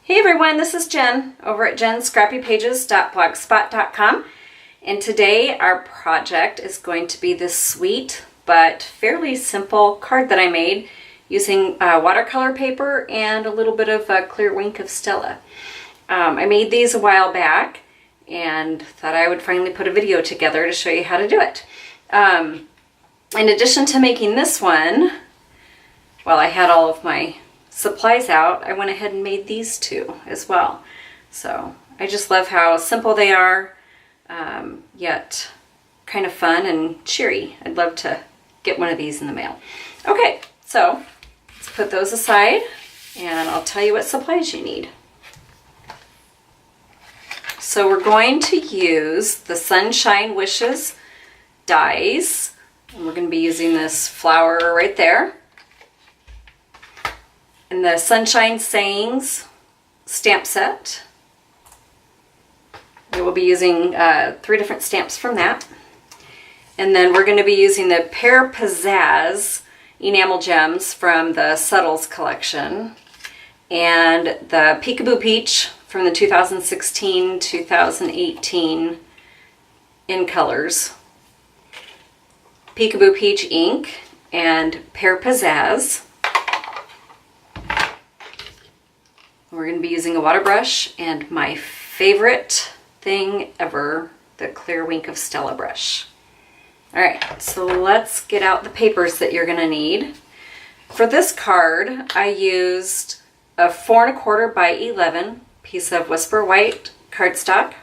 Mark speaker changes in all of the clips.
Speaker 1: Hey everyone, this is Jen over at jenscrappypages.blogspot.com, and today our project is going to be this sweet but fairly simple card that I made using watercolor paper and a little bit of clear wink of Stella. I made these a while back and thought I would finally put a video together to show you how to do it. In addition to making this one, while I had all of my supplies out, I went ahead and made these two as well. So I just love how simple they are, yet kind of fun and cheery. I'd love to get one of these in the mail. Okay, so let's put those aside and I'll tell you what supplies you need. So we're going to use the Sunshine Wishes Dies, and we're going to be using this flower right there. And the Sunshine Sayings stamp set. We will be using 3 different stamps from that. And then we're going to be using the Pear Pizzazz enamel gems from the Subtles collection. And the Peekaboo Peach from the 2016-2018 in colors. Peekaboo Peach ink and Pear Pizzazz. We're going to be using a water brush and my favorite thing ever, the Clear Wink of Stella brush. Alright, so let's get out the papers that you're going to need. For this card, I used a 4 1/4 by 11 piece of Whisper White cardstock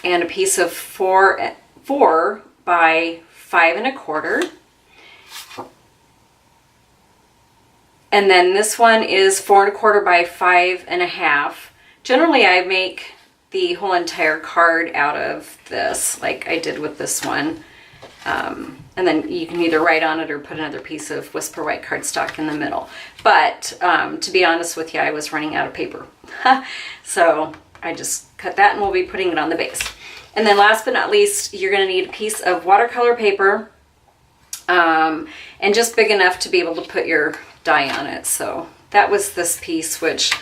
Speaker 1: and a piece of 4 by 5 1/4. And then this one is 4 1/4 by 5 1/2. Generally, I make the whole entire card out of this, like I did with this one. And then you can either write on it or put another piece of Whisper White cardstock in the middle. But to be honest with you, I was running out of paper. So I just cut that and we'll be putting it on the base. And then last but not least, you're going to need a piece of watercolor paper, and just big enough to be able to put your die on it. So that was this piece, which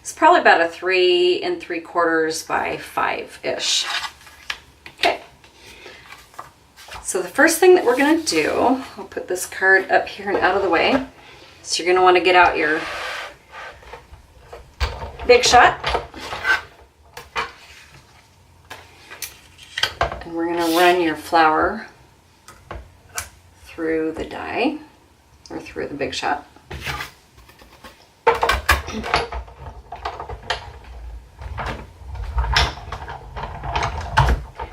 Speaker 1: is probably about a 3 3/4 by 5-ish. Okay. So the first thing that we're going to do, I'll put this card up here and out of the way. So you're going to want to get out your Big Shot. And we're going to run your flower through the die, or through the Big Shot.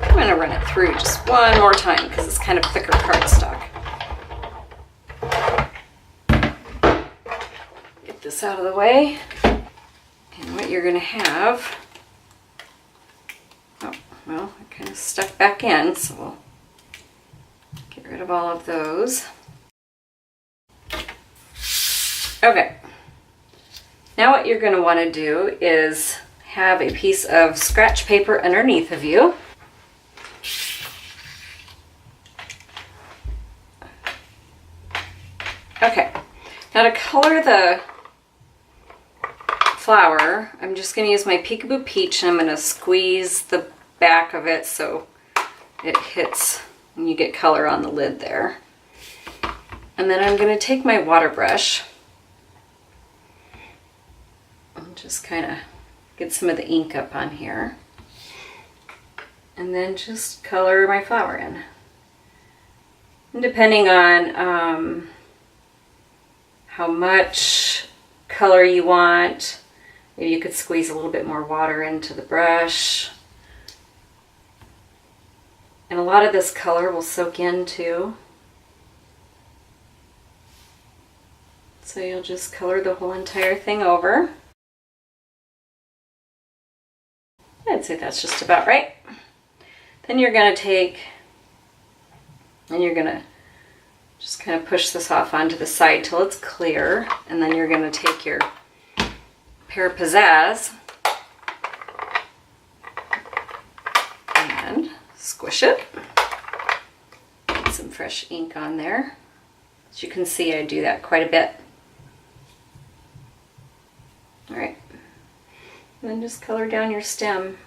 Speaker 1: I'm going to run it through just one more time because it's kind of thicker cardstock. Get this out of the way. And what you're going to have, oh, well, it kind of stuck back in, so we'll get rid of all of those. Okay. Now what you're going to want to do is have a piece of scratch paper underneath of you. Okay. Now to color the flower, I'm just going to use my Peekaboo Peach and I'm going to squeeze the back of it so it hits and you get color on the lid there. And then I'm going to take my water brush and just kind of get some of the ink up on here. And then just color my flower in. And depending on how much color you want, maybe you could squeeze a little bit more water into the brush. And a lot of this color will soak in too. So you'll just color the whole entire thing over. I'd say that's just about right. Then you're going to take, and you're going to just kind of push this off onto the side till it's clear. And then you're going to take your Pear Pizzazz and squish it. Get some fresh ink on there. As you can see, I do that quite a bit. All right. And then just color down your stem.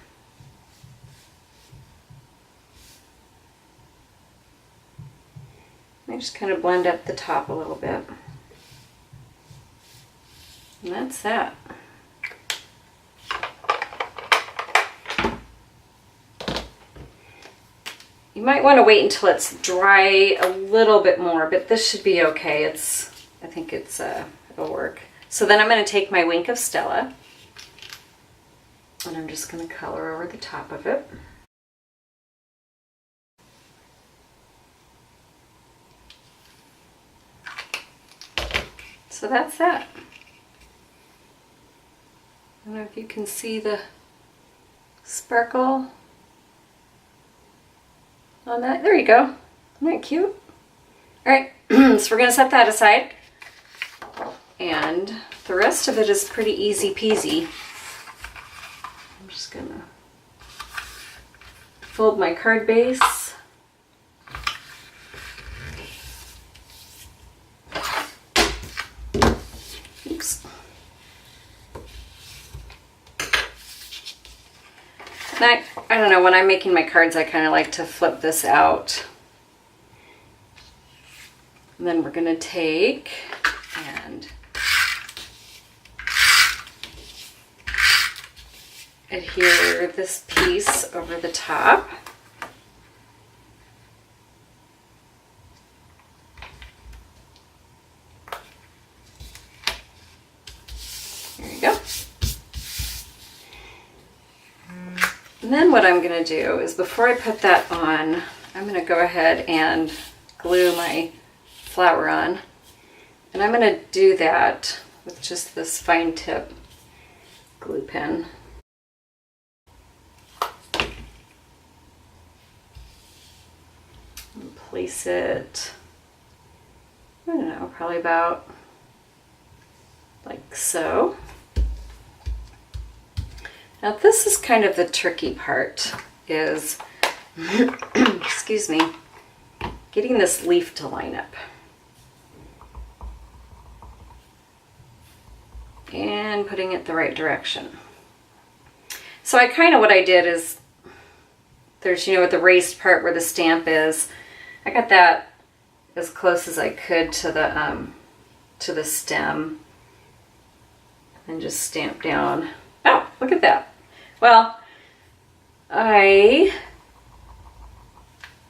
Speaker 1: I just kind of blend up the top a little bit. And that's that. You might want to wait until it's dry a little bit more, but this should be okay. I think it'll work. So then I'm going to take my Wink of Stella, and I'm just going to color over the top of it. So that's that. I don't know if you can see the sparkle on that. There you go. Isn't that cute? All right, so we're going to set that aside. And the rest of it is pretty easy peasy. I'm just going to fold my card base. Oops. Now, I don't know, when I'm making my cards, I kind of like to flip this out. And then we're going to take and adhere this piece over the top. There you go. And then what I'm going to do is, before I put that on, I'm going to go ahead and glue my flower on. And I'm going to do that with just this fine tip glue pen. And place it, I don't know, probably about like so. Now this is kind of the tricky part, is, excuse me, getting this leaf to line up. And putting it the right direction. So what I did is, there's, with the raised part where the stamp is, I got that as close as I could to the stem, and just stamp down. Oh, look at that. Well, I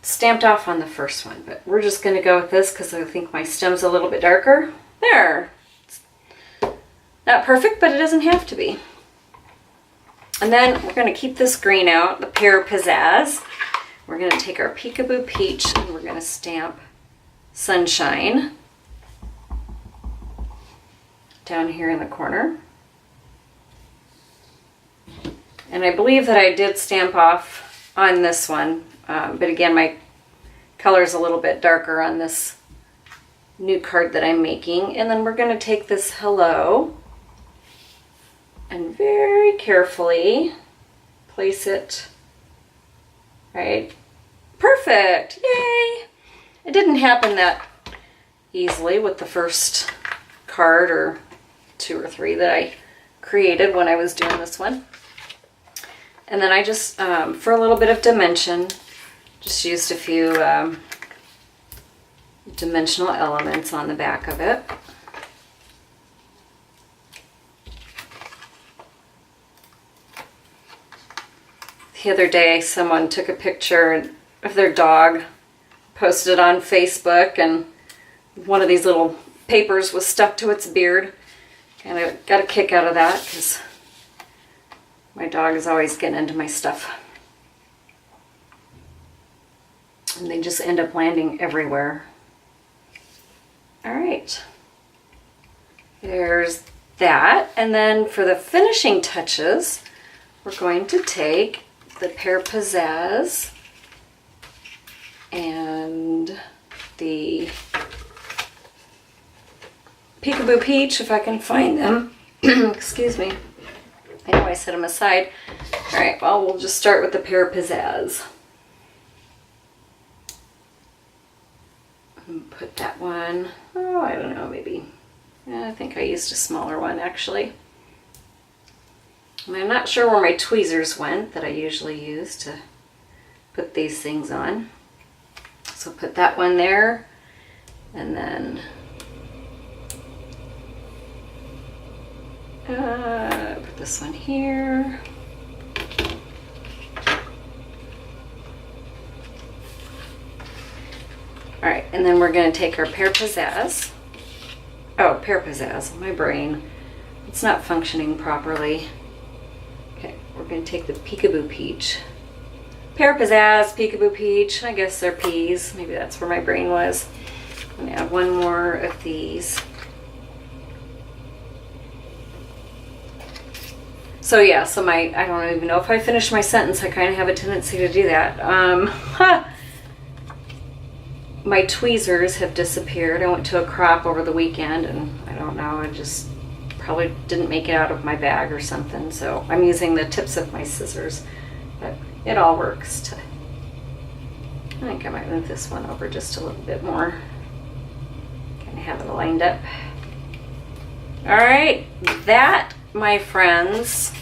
Speaker 1: stamped off on the first one, but we're just going to go with this because I think my stem's a little bit darker. There. It's not perfect, but it doesn't have to be. And then we're going to keep this green out, the Pear Pizzazz. We're going to take our Peekaboo Peach and we're going to stamp Sunshine down here in the corner. And I believe that I did stamp off on this one, but again, my color is a little bit darker on this new card that I'm making. And then we're going to take this Hello and very carefully place it right. Perfect! Yay! It didn't happen that easily with the first card or 2 or 3 that I created when I was doing this one. And then I just, for a little bit of dimension, just used a few dimensional elements on the back of it. The other day, someone took a picture of their dog, posted it on Facebook, and one of these little papers was stuck to its beard. And I got a kick out of that because my dog is always getting into my stuff. And they just end up landing everywhere. All right. There's that. And then for the finishing touches, we're going to take the Pear Pizzazz and the Peekaboo Peach, if I can find them. Excuse me. I know I set them aside. All right, well, we'll just start with the Pear Pizzazz. And put that one, oh, I don't know, maybe. I think I used a smaller one, actually. And I'm not sure where my tweezers went that I usually use to put these things on. So put that one there, and then put this one here. All right, and then we're going to take our Pear Pizzazz. Oh, Pear Pizzazz, my brain. It's not functioning properly. Okay, we're going to take the Peekaboo Peach. Pear Pizzazz, Peekaboo Peach. I guess they're peas. Maybe that's where my brain was. I'm going to add one more of these. So yeah, so I don't even know if I finished my sentence. I kind of have a tendency to do that. My tweezers have disappeared. I went to a crop over the weekend, and I don't know, I just probably didn't make it out of my bag or something. So I'm using the tips of my scissors, but it all works. I think I might move this one over just a little bit more. Kind of have it lined up. All right, that, my friends,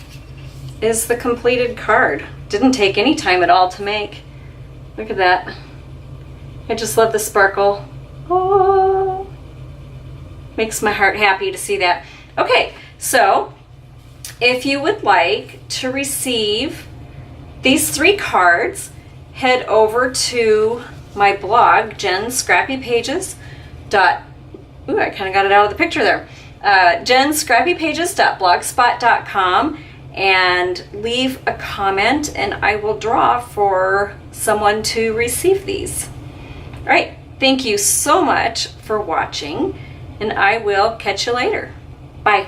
Speaker 1: is the completed card. Didn't take any time at all to make. Look at that. I just love the sparkle. Oh, makes my heart happy to see that. Okay, so if you would like to receive these 3 cards, head over to my blog, jenscrappypages. Ooh, I kind of got it out of the picture there. jenscrappypages.blogspot.com, and leave a comment, and I will draw for someone to receive these. All right, thank you so much for watching, and I will catch you later. Bye.